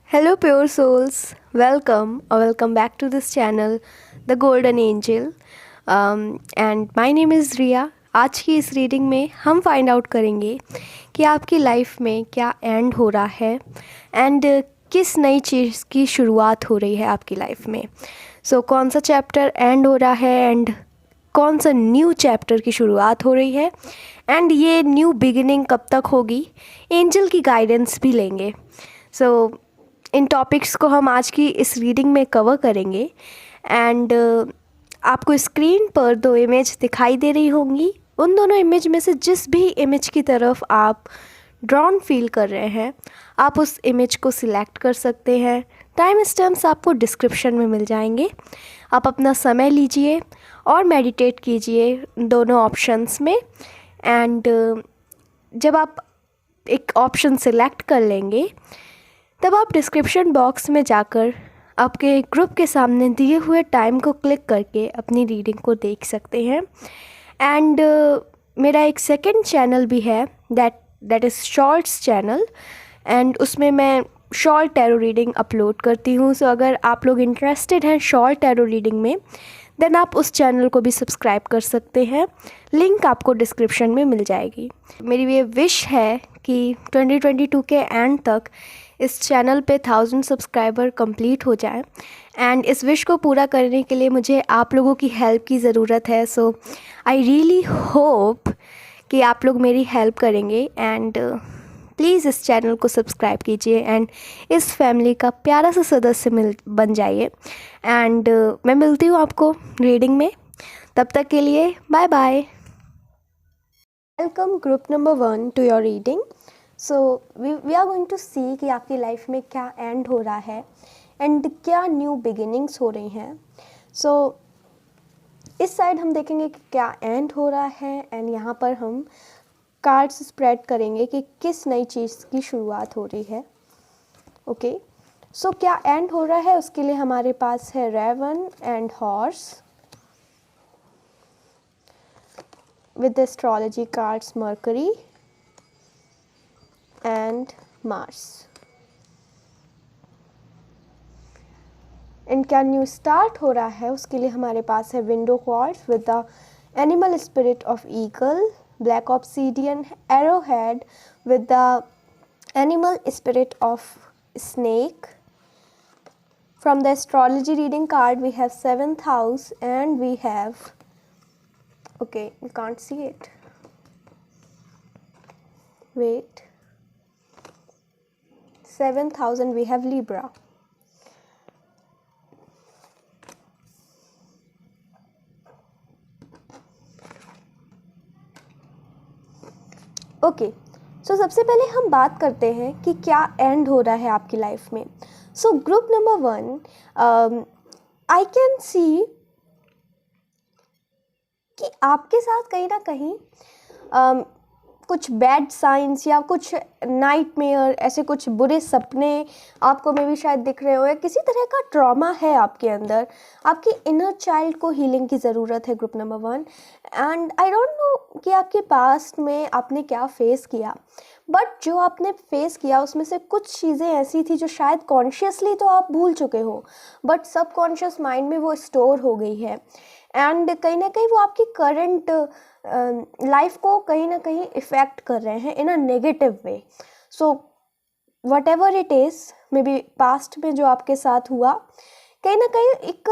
Hello, pure souls. Welcome or welcome back to this channel, The Golden Angel. And my name is Riya. आज की इस reading में हम find out करेंगे कि आपकी लाइफ में क्या एंड हो रहा है एंड किस नई चीज़ की शुरुआत हो रही है आपकी लाइफ में. कौन सा चैप्टर एंड हो रहा है एंड कौन सा न्यू चैप्टर की शुरुआत हो रही है एंड ये न्यू बिगिनिंग कब तक होगी. एंजल की गाइडेंस भी लेंगे. इन टॉपिक्स को हम आज की इस रीडिंग में कवर करेंगे एंड आपको स्क्रीन पर दो इमेज दिखाई दे रही होंगी. उन दोनों इमेज में से जिस भी इमेज की तरफ आप ड्रॉन फील कर रहे हैं आप उस इमेज को सिलेक्ट कर सकते हैं. टाइम स्टैम्प्स आपको डिस्क्रिप्शन में मिल जाएंगे. आप अपना समय लीजिए और मेडिटेट कीजिए दोनों ऑप्शंस में. एंड जब आप एक ऑप्शन सिलेक्ट कर लेंगे तब आप डिस्क्रिप्शन बॉक्स में जाकर आपके ग्रुप के सामने दिए हुए टाइम को क्लिक करके अपनी रीडिंग को देख सकते हैं. एंड मेरा एक सेकंड चैनल भी है that is shorts channel and उसमें मैं शॉर्ट टैरो रीडिंग अपलोड करती हूँ. अगर आप लोग इंटरेस्टेड हैं शॉर्ट टैरो रीडिंग में देन आप उस चैनल को भी सब्सक्राइब कर सकते हैं. लिंक आपको डिस्क्रिप्शन में मिल जाएगी. मेरी ये विश है कि 2022 के एंड तक इस चैनल पे 1000 सब्सक्राइबर कंप्लीट हो जाए एंड इस विश को पूरा करने के लिए मुझे आप लोगों की हेल्प की ज़रूरत है. आई रियली होप कि आप लोग मेरी हेल्प करेंगे एंड प्लीज़ इस चैनल को सब्सक्राइब कीजिए एंड इस फैमिली का प्यारा सा सदस्य बन जाइए. एंड मैं मिलती हूँ आपको रीडिंग में. तब तक के लिए bye bye. Welcome group number 1 to your reading. We are going to see कि आपकी लाइफ में क्या एंड हो रहा है एंड क्या न्यू बिगिनिंग्स हो रही हैं. इस साइड हम देखेंगे कि क्या एंड हो रहा है एंड यहाँ पर हम कार्ड्स स्प्रेड करेंगे कि किस नई चीज़ की शुरुआत हो रही है. ओके क्या एंड हो रहा है उसके लिए हमारे पास है raven and horse with the astrology cards Mercury and Mars. And क्या न्यू स्टार्ट हो रहा है उसके लिए हमारे पास है window cards with the animal spirit of eagle, black obsidian, arrowhead with the animal spirit of snake. From the astrology reading card we have 7th house and we have, okay, you can't see it, wait, 7th house and we have Libra. Okay सबसे पहले हम बात करते हैं कि क्या and हो रहा है आपकी लाइफ में. Group number 1, I can see कि आपके साथ कहीं ना कहीं कुछ बैड साइंस या कुछ नाइटमेयर, ऐसे कुछ बुरे सपने आपको में भी शायद दिख रहे हो या किसी तरह का ट्रॉमा है आपके अंदर. आपकी इनर चाइल्ड को हीलिंग की ज़रूरत है group number 1. And I don't know कि आपके पास्ट में आपने क्या फेस किया, बट जो आपने फेस किया उसमें से कुछ चीज़ें ऐसी थी जो शायद कॉन्शियसली तो आप भूल चुके हो बट सबकॉन्शियस माइंड में वो स्टोर हो गई है एंड कहीं ना कहीं वो आपकी करंट लाइफ को कहीं ना कहीं इफ़ेक्ट कर रहे हैं in a negative way. Whatever it is, maybe past में जो आपके साथ हुआ कहीं ना कहीं एक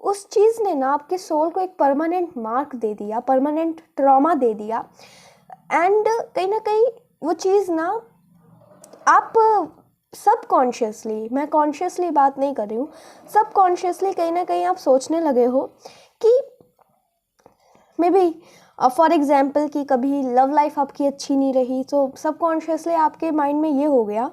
उस चीज़ ने ना आपके सोल को एक परमानेंट मार्क दे दिया, परमानेंट ट्रॉमा दे दिया. एंड कहीं ना कहीं वो चीज़ ना आप सबकॉन्शियसली, मैं कॉन्शियसली बात नहीं कर रही हूँ, सबकॉन्शियसली कहीं ना कहीं आप सोचने लगे हो कि मे बी फॉर एग्जाम्पल कि कभी लव लाइफ आपकी अच्छी नहीं रही सबकॉन्शियसली आपके माइंड में ये हो गया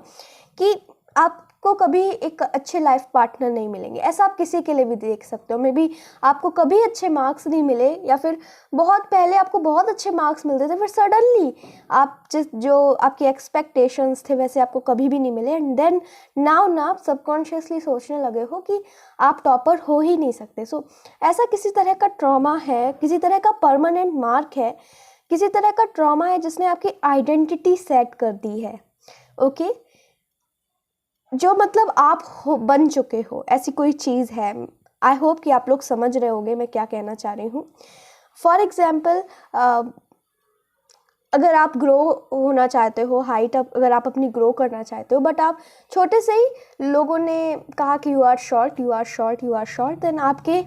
कि आपको कभी एक अच्छे लाइफ पार्टनर नहीं मिलेंगे. ऐसा आप किसी के लिए भी देख सकते हो. मे बी आपको कभी अच्छे मार्क्स नहीं मिले या फिर बहुत पहले आपको बहुत अच्छे मार्क्स मिलते थे फिर सडनली आप जो आपकी एक्सपेक्टेशंस थे वैसे आपको कभी भी नहीं मिले एंड देन नाउ ना आप सबकॉन्शियसली सोचने लगे हो कि आप टॉपर हो ही नहीं सकते. ऐसा किसी तरह का ट्रॉमा है, किसी तरह का परमानेंट मार्क है, किसी तरह का ट्रॉमा है जिसने आपकी आइडेंटिटी सेट कर दी है. ओके जो मतलब आप बन चुके हो, ऐसी कोई चीज़ है। आई होप कि आप लोग समझ रहे होंगे मैं क्या कहना चाह रही हूँ। फॉर एग्ज़ाम्पल, अगर आप ग्रो होना चाहते हो, हाइट अप अगर आप अपनी ग्रो करना चाहते हो, बट आप छोटे से ही लोगों ने कहा कि you are short, you are short, you are short, then आपके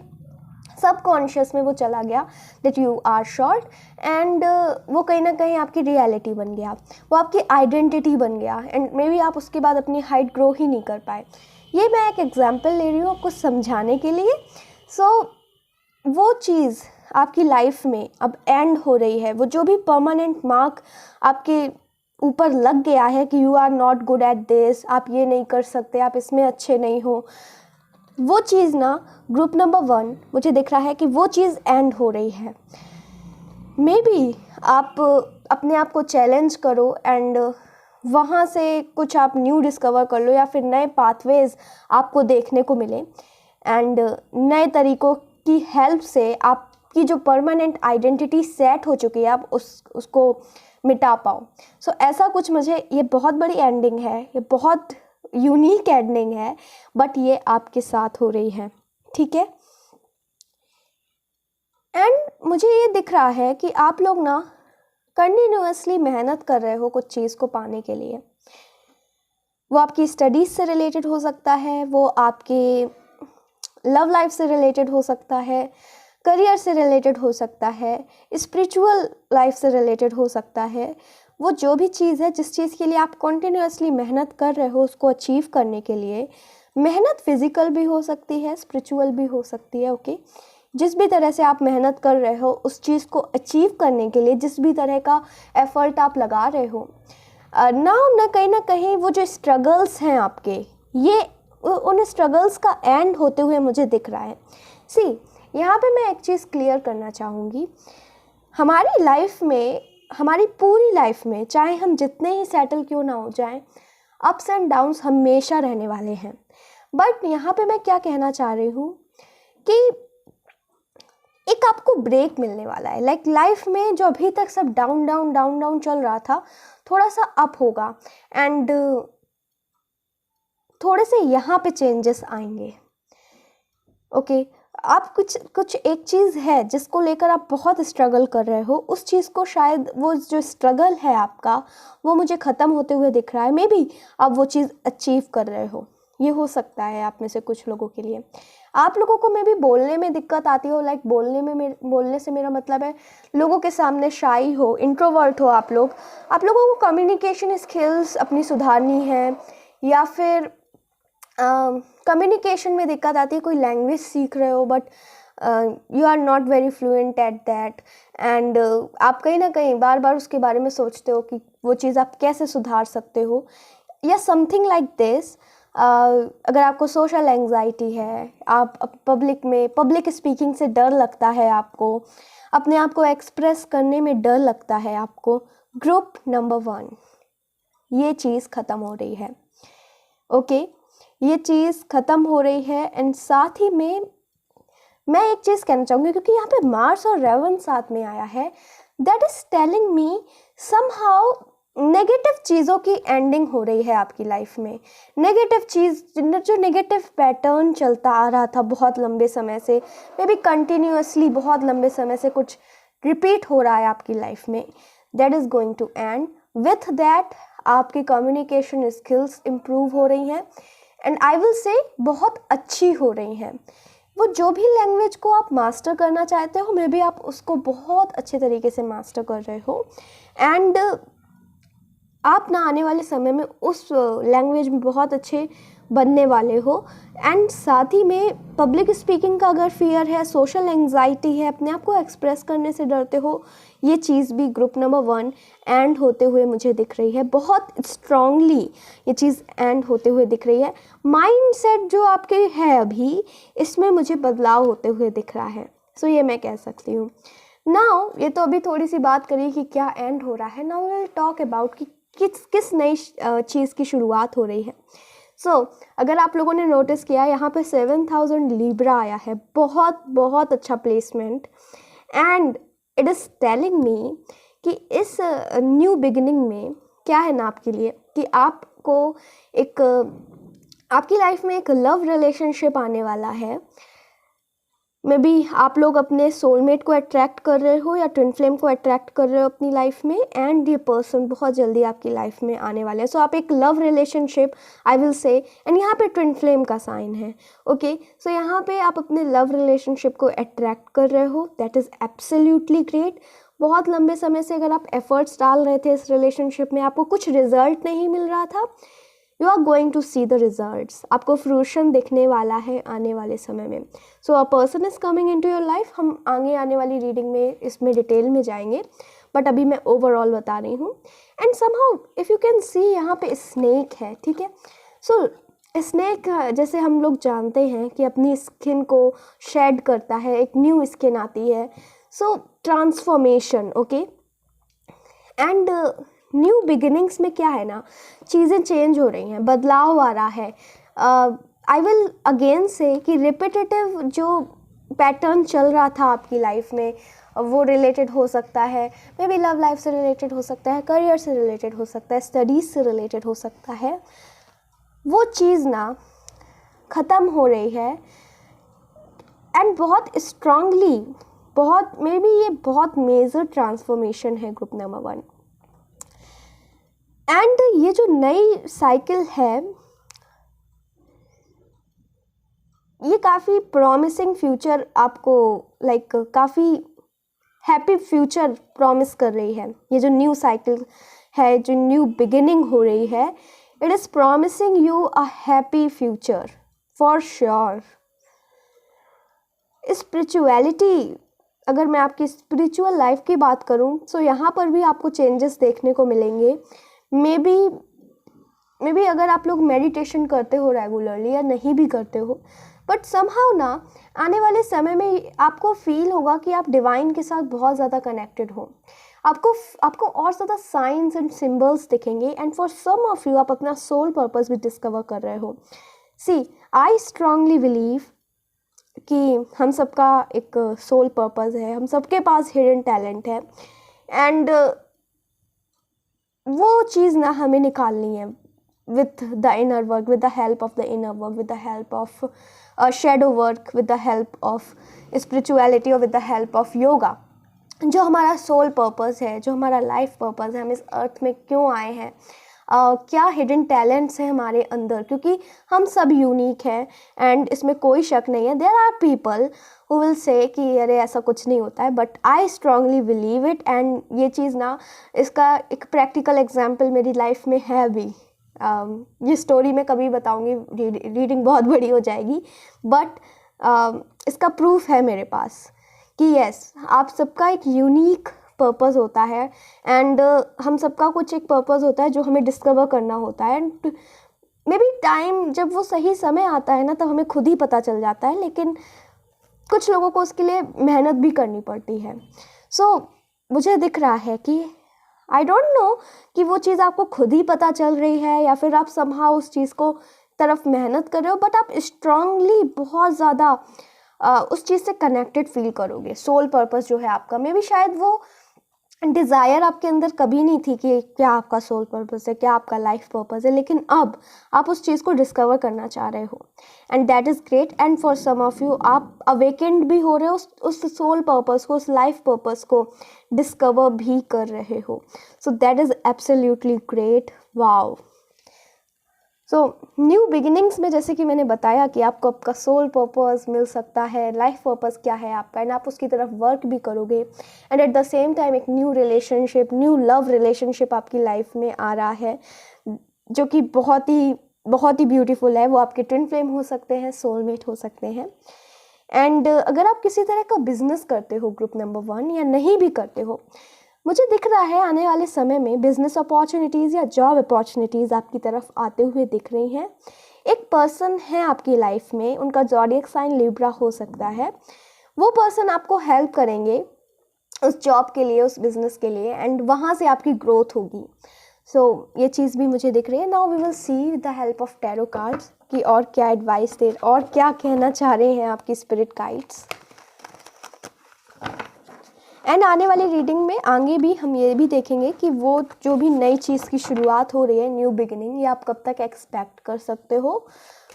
सबकॉन्शियस में वो चला गया that you are short, and वो कहीं ना कहीं आपकी रियलिटी बन गया, वो आपकी आइडेंटिटी बन गया, एंड मे बी आप उसके बाद अपनी हाइट ग्रो ही नहीं कर पाए। ये मैं एक एग्जांपल ले रही हूँ आपको समझाने के लिए। वो चीज़ आपकी लाइफ में अब एंड हो रही है, वो जो भी परमानेंट मार्क आपके ऊपर लग गया है कि you are not good at this, आप ये नहीं कर सकते, आप इसमें अच्छे नहीं हो, वो चीज़ ना ग्रुप नंबर 1 मुझे दिख रहा है कि वो चीज़ एंड हो रही है। मे बी आप अपने आप को चैलेंज करो एंड वहाँ से कुछ आप न्यू डिस्कवर कर लो, या फिर नए पाथवेज आपको देखने को मिले, एंड नए तरीक़ों की हेल्प से आपकी जो परमानेंट आइडेंटिटी सेट हो चुकी है आप उसको मिटा पाओ। सो ऐसा कुछ मुझे, ये बहुत बड़ी एंडिंग है, ये बहुत यूनिक एंडिंग है, बट ये आपके साथ हो रही है, ठीक है। एंड मुझे ये दिख रहा है कि आप लोग ना कंटिन्यूअसली मेहनत कर रहे हो कुछ चीज़ को पाने के लिए। वो आपकी स्टडीज़ से रिलेटेड हो सकता है, वो आपके लव लाइफ से रिलेटेड हो सकता है, करियर से रिलेटेड हो सकता है, स्पिरिचुअल लाइफ से रिलेटेड हो सकता है। वो जो भी चीज़ है, जिस चीज़ के लिए आप कंटिन्यूअसली मेहनत कर रहे हो उसको अचीव करने के लिए, मेहनत फिज़िकल भी हो सकती है, स्पिरिचुअल भी हो सकती है, ओके। जिस भी तरह से आप मेहनत कर रहे हो उस चीज़ को अचीव करने के लिए, जिस भी तरह का एफ़र्ट आप लगा रहे हो, ना कहीं वो जो स्ट्रगल्स हैं आपके, ये उन स्ट्रगल्स का एंड होते हुए मुझे दिख रहा है। सी, यहाँ पे मैं एक चीज़ क्लियर करना चाहूँगी। हमारी लाइफ में, हमारी पूरी लाइफ में, चाहे हम जितने ही सेटल क्यों ना हो जाएं, अप्स एंड डाउन्स हमेशा रहने वाले हैं। बट यहाँ पे मैं क्या कहना चाह रही हूँ कि एक आपको ब्रेक मिलने वाला है। लाइक लाइफ में जो अभी तक सब डाउन डाउन डाउन डाउन चल रहा था, थोड़ा सा अप होगा, एंड थोड़े से यहाँ पे चेंजेस आएंगे, ओके। आप कुछ एक चीज़ है जिसको लेकर आप बहुत स्ट्रगल कर रहे हो, उस चीज़ को शायद वो जो स्ट्रगल है आपका वो मुझे ख़त्म होते हुए दिख रहा है। मे बी आप वो चीज़ अचीव कर रहे हो, ये हो सकता है आप में से कुछ लोगों के लिए। आप लोगों को मे बी बोलने में दिक्कत आती हो, लाइक बोलने से मेरा मतलब है लोगों के सामने शाई हो, इंट्रोवर्ट हो आप लोगों को कम्युनिकेशन स्किल्स अपनी सुधारनी है, या फिर कम्युनिकेशन में दिक्कत आती है, कोई लैंग्वेज सीख रहे हो but you are not very fluent at that, and आप कहीं ना कहीं बार बार उसके बारे में सोचते हो कि वो चीज़ आप कैसे सुधार सकते हो, या समथिंग लाइक दिस। अगर आपको सोशल एंग्जाइटी है, आप पब्लिक स्पीकिंग से डर लगता है, आपको अपने आप को एक्सप्रेस करने में डर लगता है आपको, ग्रुप नंबर 1 ये चीज़ ख़त्म हो रही है, ओके। ये चीज़ ख़त्म हो रही है, एंड साथ ही में मैं एक चीज़ कहना चाहूँगी, क्योंकि यहाँ पे मार्स और रेवन साथ में आया है, that is telling me somehow negative चीज़ों की एंडिंग हो रही है आपकी लाइफ में। नेगेटिव चीज़, जो नेगेटिव पैटर्न चलता आ रहा था बहुत लंबे समय से, मे बी कंटिन्यूअसली बहुत लंबे समय से कुछ रिपीट हो रहा है आपकी लाइफ में, that is going to end. With that आपकी कम्युनिकेशन स्किल्स इम्प्रूव हो रही हैं, एंड आई विल से बहुत अच्छी हो रही हैं। वो जो भी लैंग्वेज को आप मास्टर करना चाहते हो, मे बी आप उसको बहुत अच्छे तरीके से मास्टर कर रहे हो, एंड आप ना आने वाले समय में उस लैंग्वेज में बहुत अच्छे बनने वाले हो। एंड साथ ही में पब्लिक स्पीकिंग का अगर फियर है, सोशल एंग्जाइटी है, अपने आप को एक्सप्रेस करने से डरते हो, ये चीज़ भी ग्रुप नंबर 1 एंड होते हुए मुझे दिख रही है, बहुत स्ट्रांगली ये चीज़ एंड होते हुए दिख रही है। माइंडसेट जो आपके है अभी, इसमें मुझे बदलाव होते हुए दिख रहा है। सो ये मैं कह सकती हूँ। नाउ ये तो अभी थोड़ी सी बात करी कि क्या एंड हो रहा है, नाउ विल टॉक अबाउट कि किस नई चीज़ की शुरुआत हो रही है। सो अगर आप लोगों ने नोटिस किया, यहाँ पे 7000 लीब्रा आया है, बहुत अच्छा placement, and it is telling me कि इस न्यू बिगिनिंग में क्या है ना आपके लिए, कि आपको एक आपकी लाइफ में एक लव रिलेशनशिप आने वाला है। मे बी आप लोग अपने सोलमेट को अट्रैक्ट कर रहे हो या ट्विन फ्लेम को अट्रैक्ट कर रहे हो अपनी लाइफ में, एंड ये पर्सन बहुत जल्दी आपकी लाइफ में आने वाले हैं। सो आप एक लव रिलेशनशिप, आई विल से, एंड यहाँ पे ट्विन फ्लेम का साइन है। ओके, सो यहाँ पे आप अपने लव रिलेशनशिप को अट्रैक्ट कर रहे हो, दैट इज़ एब्सोल्युटली ग्रेट। बहुत लंबे समय से अगर आप एफर्ट्स डाल रहे थे इस रिलेशनशिप में, आपको कुछ रिजल्ट नहीं मिल रहा था, you are going to see the results. आपको फ्रूशन दिखने वाला है आने वाले समय में। So a person is coming into your life. हम आगे आने वाली रीडिंग में इसमें डिटेल में जाएंगे, बट अभी मैं ओवरऑल बता रही हूँ। And somehow if you can सी, यहाँ पे स्नेक है, ठीक है। सो स्नेक जैसे हम लोग जानते हैं कि अपनी स्किन को शेड करता है, एक न्यू स्किन आती है। So transformation, okay, and new beginnings में क्या है ना, चीज़ें चेंज हो रही हैं, बदलाव आ रहा है। आई विल अगेन से कि रिपीटेटिव जो पैटर्न चल रहा था आपकी लाइफ में, वो रिलेटेड हो सकता है, मे बी लव लाइफ से रिलेटेड हो सकता है, करियर से रिलेटेड हो सकता है, स्टडीज़ से रिलेटेड हो सकता है, वो चीज़ ना ख़त्म हो रही है। एंड बहुत स्ट्रांगली, बहुत मे बी ये बहुत मेजर ट्रांसफॉर्मेशन है ग्रुप नंबर 1। एंड ये जो नई साइकिल है, ये काफ़ी प्रॉमिसिंग फ्यूचर आपको, लाइक काफ़ी हैप्पी फ्यूचर प्रॉमिस कर रही है। ये जो न्यू साइकिल है, जो न्यू बिगिनिंग हो रही है, it is promising you a happy future for sure. Spirituality, अगर मैं आपकी स्पिरिचुअल लाइफ की बात करूं, तो यहाँ पर भी आपको चेंजेस देखने को मिलेंगे। मे बी अगर आप लोग मेडिटेशन करते हो रेगुलरली या नहीं भी करते हो, बट समहाउ ना आने वाले समय में आपको फील होगा कि आप डिवाइन के साथ बहुत ज़्यादा कनेक्टेड हो। आपको और ज़्यादा साइंस एंड सिंबल्स दिखेंगे, and for some of you आप अपना सोल पर्पस भी डिस्कवर कर रहे हो। सी, आई स्ट्रांगली बिलीव कि हम सबका एक सोल पर्पस है, हम सबके पास हिडन टैलेंट है, एंड वो चीज़ ना हमें निकालनी है with the inner work, with the help of the inner work, with the help of shadow work, with the help of spirituality और with the help of yoga। जो हमारा सोल पर्पस है, जो हमारा लाइफ पर्पस है, हम इस अर्थ में क्यों आए हैं, क्या हिडन टैलेंट्स हैं हमारे अंदर, क्योंकि हम सब यूनिक हैं, एंड इसमें कोई शक नहीं है। There are people who will say कि अरे ऐसा कुछ नहीं होता है, but I strongly believe it. And ये चीज़ ना, इसका एक प्रैक्टिकल एग्जाम्पल मेरी लाइफ में है भी। ये स्टोरी मैं कभी बताऊंगी, रीडिंग बहुत बड़ी हो जाएगी, बट इसका प्रूफ है मेरे पास कि यस, आप सबका एक यूनिक पर्पस होता है, एंड हम सबका कुछ एक पर्पस होता है जो हमें डिस्कवर करना होता है। एंड मे बी टाइम, जब वो सही समय आता है ना, तब हमें खुद ही पता चल जाता है, लेकिन कुछ लोगों को उसके लिए मेहनत भी करनी पड़ती है। सो मुझे दिख रहा है कि आई डोंट नो कि वो चीज़ आपको खुद ही पता चल रही है या फिर आप समहाउ उस चीज़ को तरफ मेहनत कर रहे हो, बट आप स्ट्रांगली बहुत ज़्यादा उस चीज़ से कनेक्टेड फील करोगे। सोल पर्पस जो है आपका, मे बी शायद वो डिज़ायर आपके अंदर कभी नहीं थी कि क्या आपका सोल पर्पस है, क्या आपका लाइफ पर्पस है, लेकिन अब आप उस चीज़ को डिस्कवर करना चाह रहे हो, and that is great. And for some of you आप अवेकेंड भी हो रहे हो, उस सोल पर्पस को, उस लाइफ पर्पस को डिस्कवर भी कर रहे हो। So that is absolutely great, wow. So new beginnings में जैसे कि मैंने बताया कि आपको आपका सोल पर्पस मिल सकता है, लाइफ पर्पस क्या है आपका, एंड आप उसकी तरफ वर्क भी करोगे, and at the same time एक new relationship, new love relationship आपकी लाइफ में आ रहा है, जो कि बहुत ही ब्यूटीफुल है। वो आपके ट्विन फ्लेम हो सकते हैं, सोलमेट हो सकते हैं। एंड अगर आप किसी तरह का बिजनेस करते हो ग्रुप नंबर 1, या नहीं भी करते हो, मुझे दिख रहा है आने वाले समय में बिजनेस अपॉर्चुनिटीज़ या जॉब अपॉर्चुनिटीज़ आपकी तरफ आते हुए दिख रही हैं। एक पर्सन है आपकी लाइफ में, उनका ज़ोडिएक साइन लिब्रा हो सकता है। वो पर्सन आपको हेल्प करेंगे उस जॉब के लिए, उस बिज़नेस के लिए, एंड वहाँ से आपकी ग्रोथ होगी। सो ये चीज़ भी मुझे दिख रही है। Now we will see with the help of tarot cards कि और क्या एडवाइस दे और क्या कहना चाह रहे हैं आपकी स्पिरिट गाइड्स। एंड आने वाली रीडिंग में आगे भी हम ये भी देखेंगे कि वो जो भी नई चीज़ की शुरुआत हो रही है, न्यू बिगिनिंग, ये आप कब तक एक्सपेक्ट कर सकते हो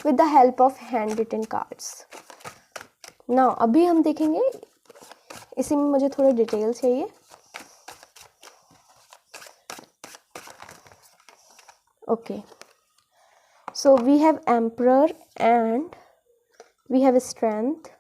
with the help of hand written cards. Now अभी हम देखेंगे, इसी में मुझे थोड़े डिटेल चाहिए। Okay, so we have emperor and we have strength.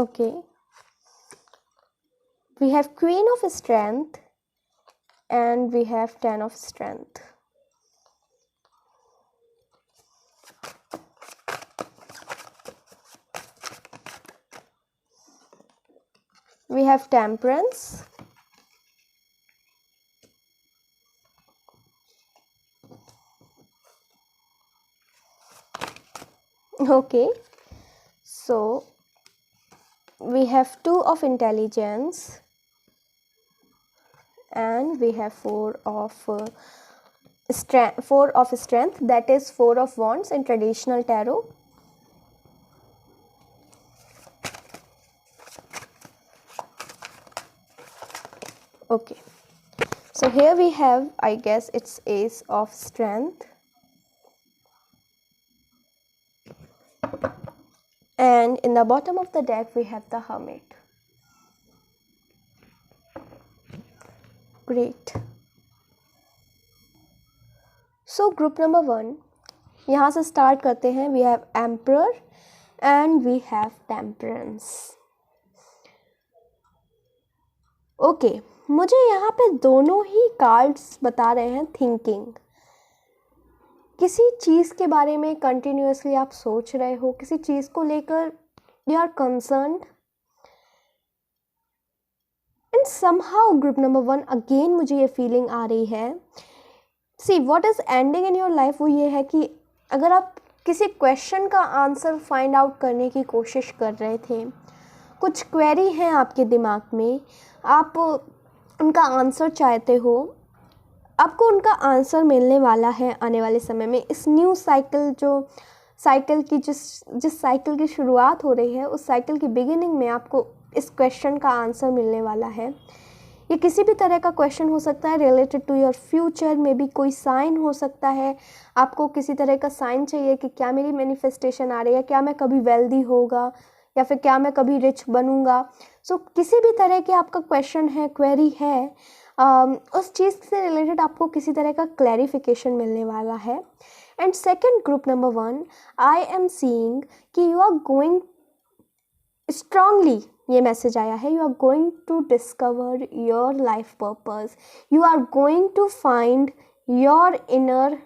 Okay, we have Queen of Strength and we have Ten of Strength. We have Temperance. Okay, so we have Two of Intelligence and we have Four of Strength, that is Four of Wands in traditional tarot. Okay, so here we have, I guess it's Ace of Strength, and in the bottom of the deck we have the Hermit. Great. So group number 1, यहाँ से start करते हैं. We have Emperor and we have Temperance. Okay, मुझे यहाँ पे दोनों ही cards बता रहे हैं थिंकिंग। किसी चीज़ के बारे में कंटिन्यूअसली आप सोच रहे हो, किसी चीज़ को लेकर you are concerned, and somehow group number 1 again मुझे ये फीलिंग आ रही है। See what is ending in your life, वो ये है कि अगर आप किसी क्वेश्चन का आंसर फाइंड आउट करने की कोशिश कर रहे थे, कुछ क्वेरी हैं आपके दिमाग में, आप उनका आंसर चाहते हो, आपको उनका आंसर मिलने वाला है आने वाले समय में। इस न्यू साइकिल, जो साइकिल की जिस साइकिल की शुरुआत हो रही है, उस साइकिल की बिगिनिंग में आपको इस क्वेश्चन का आंसर मिलने वाला है। ये किसी भी तरह का क्वेश्चन हो सकता है रिलेटेड टू योर फ्यूचर में भी, कोई साइन हो सकता है, आपको किसी तरह का साइन चाहिए कि क्या मेरी मैनिफेस्टेशन आ रही है, क्या मैं कभी वेल्दी होगा या फिर क्या मैं कभी रिच बनूंगा। सो किसी भी तरह के आपका क्वेश्चन है, क्वेरी है, उस चीज़ से रिलेटेड आपको किसी तरह का क्लैरिफिकेशन मिलने वाला है। And second group number 1, I am seeing कि यू आर गोइंग स्ट्रांगली, ये मैसेज आया है, you are going to discover your life purpose, you are going to find your inner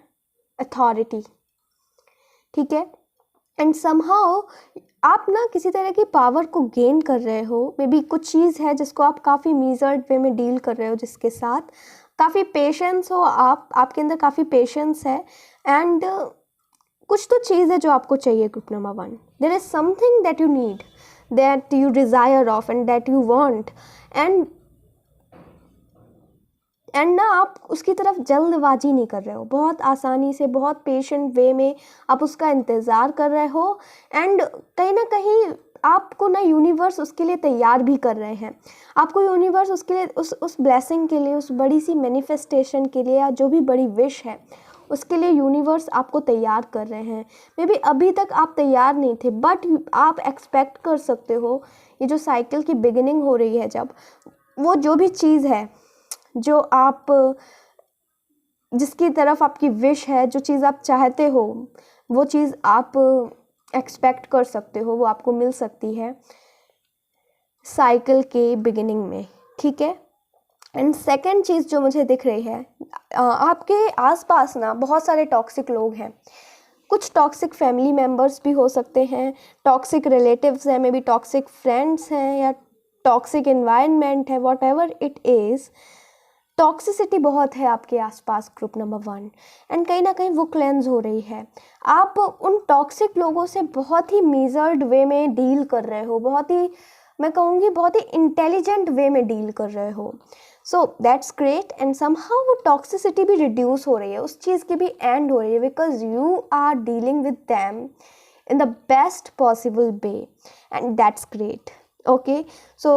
authority. ठीक है, एंड समहाउ आप ना किसी तरह की पावर को गेन कर रहे हो। मे बी कुछ चीज़ है जिसको आप काफ़ी मीजर्ड वे में डील कर रहे हो, जिसके साथ काफ़ी पेशेंस हो, आपके अंदर काफ़ी पेशेंस है, एंड कुछ तो चीज़ है जो आपको चाहिए। Group number 1, there is something that you need, that you desire of and that you want, and ना आप उसकी तरफ जल्दबाजी नहीं कर रहे हो, बहुत आसानी से, बहुत पेशेंट वे में आप उसका इंतज़ार कर रहे हो, एंड कहीं ना कहीं आपको ना यूनिवर्स उसके लिए तैयार भी कर रहे हैं। आपको यूनिवर्स उसके लिए, उस ब्लेसिंग के लिए, उस बड़ी सी मैनिफेस्टेशन के लिए, या जो भी बड़ी विश है उसके लिए यूनिवर्स आपको तैयार कर रहे हैं। मे बी अभी तक आप तैयार नहीं थे, बट आप एक्सपेक्ट कर सकते हो, ये जो साइकिल की बिगिनिंग हो रही है, जब वो जो भी चीज़ है जो आप, जिसकी तरफ आपकी विश है, जो चीज़ आप चाहते हो, वो चीज़ आप एक्सपेक्ट कर सकते हो, वो आपको मिल सकती है साइकिल के बिगिनिंग में। ठीक है, एंड सेकंड चीज़ जो मुझे दिख रही है, आपके आसपास ना बहुत सारे टॉक्सिक लोग हैं। कुछ टॉक्सिक फैमिली मेम्बर्स भी हो सकते हैं, टॉक्सिक रिलेटिव्स हैं, मे बी टॉक्सिक फ्रेंड्स हैं, या टॉक्सिक इन्वायरमेंट है, what ever it is. Toxicity बहुत है आपके आसपास, ग्रुप नंबर 1, एंड कहीं ना कहीं वो क्लेंज हो रही है। आप उन टॉक्सिक लोगों से बहुत ही मेजर्ड वे में डील कर रहे हो, बहुत ही, मैं कहूँगी बहुत ही इंटेलिजेंट वे में डील कर रहे हो। So that's great, and somehow वो टॉक्सिसिटी भी रिड्यूस हो रही है, उस चीज़ की भी एंड हो रही है, because you are dealing with them in the best possible way, and that's great. Okay, so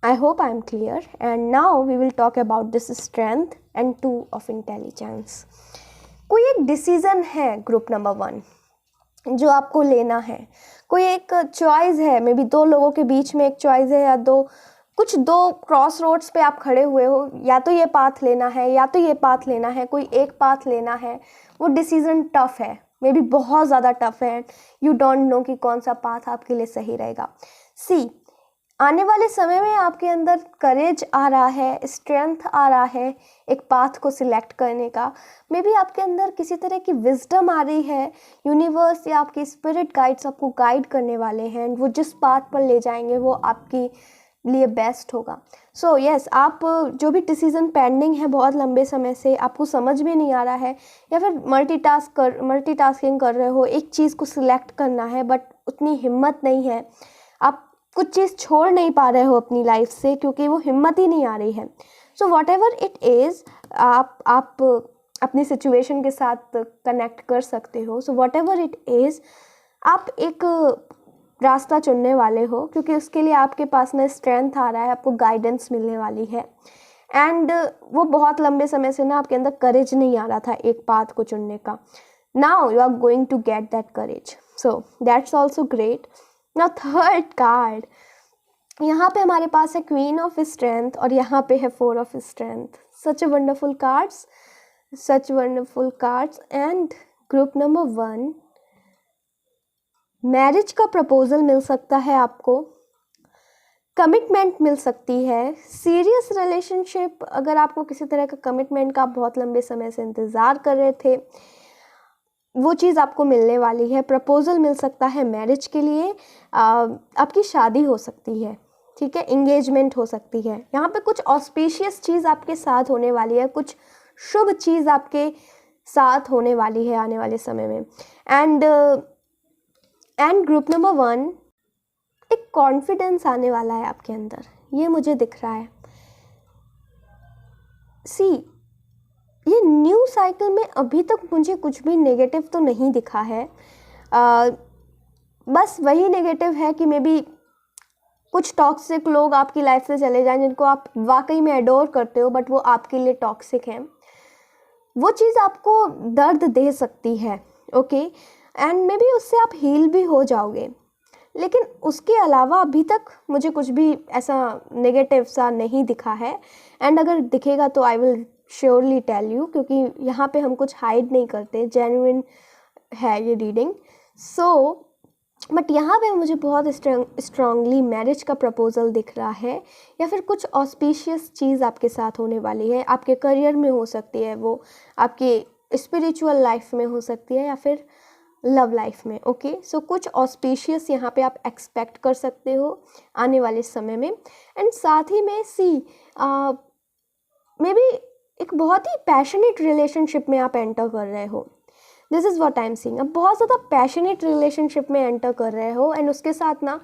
I hope I am clear, and now we will talk about this strength and 2 of intelligence. कोई एक decision है group number 1 जो आपको लेना है, कोई एक choice है, मे बी 2 लोगों के बीच में एक चॉइस है, या दो क्रॉस रोड्स पे आप खड़े हुए हो, या तो ये पाथ लेना है या तो ये पाथ लेना है, कोई एक पाथ लेना है। वो डिसीजन टफ है, मे बी बहुत ज़्यादा टफ है, यू डोंट नो कि कौन सा पाथ आपके लिए सही रहेगा। सी, आने वाले समय में आपके अंदर करेज आ रहा है, स्ट्रेंथ आ रहा है एक पाथ को सिलेक्ट करने का, मे बी आपके अंदर किसी तरह की विजडम आ रही है, यूनिवर्स या आपके स्पिरिट गाइड्स आपको गाइड करने वाले हैं, वो जिस पाथ पर ले जाएंगे वो आपकी लिए बेस्ट होगा। सो यस, आप जो भी डिसीज़न पेंडिंग है बहुत लंबे समय से, आपको समझ में नहीं आ रहा है, या फिर मल्टीटास्किंग कर रहे हो, एक चीज़ को सिलेक्ट करना है बट उतनी हिम्मत नहीं है, आप कुछ चीज़ छोड़ नहीं पा रहे हो अपनी लाइफ से क्योंकि वो हिम्मत ही नहीं आ रही है। So what ever it is, आप अपनी सिचुएशन के साथ कनेक्ट कर सकते हो। So what ever it is, आप एक रास्ता चुनने वाले हो, क्योंकि उसके लिए आपके पास में स्ट्रेंथ आ रहा है, आपको गाइडेंस मिलने वाली है, एंड वो बहुत लंबे समय से ना आपके अंदर करेज नहीं आ रहा था एक पाथ को चुनने का। Now you are going to get that courage, so that's also great. Now third card, यहाँ पे हमारे पास है क्वीन ऑफ स्ट्रेंथ और यहाँ पे है 4 of strength. Such a wonderful cards, such wonderful cards. And group number 1, marriage का प्रपोजल मिल सकता है आपको, कमिटमेंट मिल सकती है, सीरियस रिलेशनशिप, अगर आपको किसी तरह का कमिटमेंट का आप बहुत लंबे समय से इंतज़ार कर रहे थे, वो चीज़ आपको मिलने वाली है। प्रपोजल मिल सकता है मैरिज के लिए, आपकी शादी हो सकती है, ठीक है, इंगेजमेंट हो सकती है। यहाँ पे कुछ ऑस्पिशियस चीज़ आपके साथ होने वाली है, कुछ शुभ चीज़ आपके साथ होने वाली है आने वाले समय में। एंड ग्रुप नंबर 1, एक कॉन्फिडेंस आने वाला है आपके अंदर, ये मुझे दिख रहा है। सी, ये न्यू साइकिल में अभी तक मुझे कुछ भी नेगेटिव तो नहीं दिखा है, बस वही नेगेटिव है कि मे बी कुछ टॉक्सिक लोग आपकी लाइफ से चले जाएं जिनको आप वाकई में एडोर करते हो, बट वो आपके लिए टॉक्सिक हैं। वो चीज़ आपको दर्द दे सकती है, ओके, एंड मे बी उससे आप हील भी हो जाओगे, लेकिन उसके अलावा अभी तक मुझे कुछ भी ऐसा नेगेटिव सा नहीं दिखा है। एंड अगर दिखेगा तो I will surely tell you, क्योंकि यहाँ पे हम कुछ हाइड नहीं करते, जेन्युइन है ये रीडिंग। सो बट यहाँ पे मुझे बहुत स्ट्रांगली मैरिज का प्रपोजल दिख रहा है, या फिर कुछ ऑस्पिशियस चीज़ आपके साथ होने वाली है, आपके करियर में हो सकती है, वो आपके स्पिरिचुअल लाइफ में हो सकती है, या फिर लव लाइफ में। ओके, सो कुछ ऑस्पिशियस यहाँ पे आप एक्सपेक्ट कर सकते हो आने वाले समय में। एंड साथ ही में सी, मे बी एक बहुत ही पैशनेट रिलेशनशिप में आप एंटर कर रहे हो, this is what I am seeing. अब बहुत ज़्यादा पैशनेट रिलेशनशिप में एंटर कर रहे हो, एंड उसके साथ ना